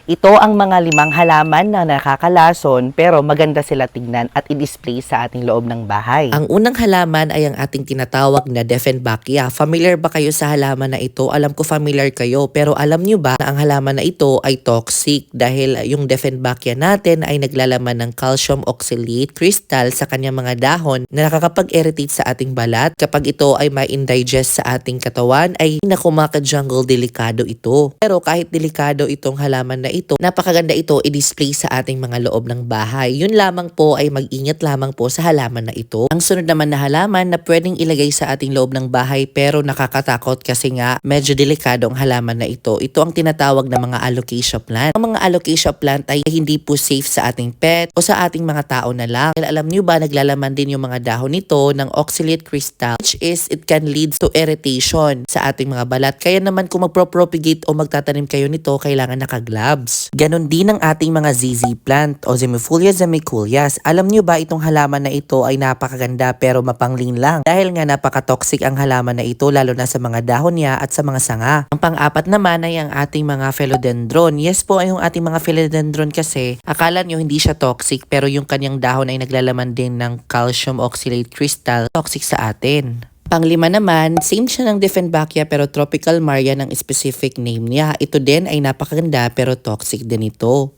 Ito ang mga 5 halaman na nakakalason pero maganda sila tignan at i-display sa ating loob ng bahay. Ang unang halaman ay ang ating tinatawag na Dieffenbachia. Familiar ba kayo sa halaman na ito? Alam ko familiar kayo, pero alam nyo ba na ang halaman na ito ay toxic dahil yung Dieffenbachia natin ay naglalaman ng calcium oxalate crystal sa kanyang mga dahon na nakakapag-irritate sa ating balat. Kapag ito ay ma-indigest sa ating katawan ay nakumaka-jungle delikado ito. Pero kahit delikado itong halaman na ito, napakaganda ito i-display sa ating mga loob ng bahay. Yun lamang po ay mag-ingat lamang po sa halaman na ito. Ang sunod naman na halaman na pwedeng ilagay sa ating loob ng bahay pero nakakatakot kasi nga medyo delikado ang halaman na ito. Ito ang tinatawag na mga alocasia plant. Ang mga alocasia plant ay hindi po safe sa ating pet o sa ating mga tao na lang. Dahil alam nyo ba, naglalaman din yung mga dahon nito ng oxalate crystal, which is it can lead to irritation sa ating mga balat. Kaya naman kung magpro-propagate o magtatanim kayo nito, kailangan naka-gloves. Ganon din ang ating mga ZZ plant o Zemifolia zemicoleus. Alam nyo ba itong halaman na ito ay napakaganda pero mapangling lang dahil nga napaka-toxic ang halaman na ito lalo na sa mga dahon niya at sa mga sanga. Ang pang-apat naman ay ang ating mga philodendron. Yes po, ay yung ating mga philodendron kasi akala nyo hindi siya toxic pero yung kanyang dahon ay naglalaman din ng calcium oxalate crystal, toxic sa atin. Panglima naman, same siya ng Dieffenbachia pero tropical Maria ng specific name niya. Ito din ay napakaganda pero toxic din ito.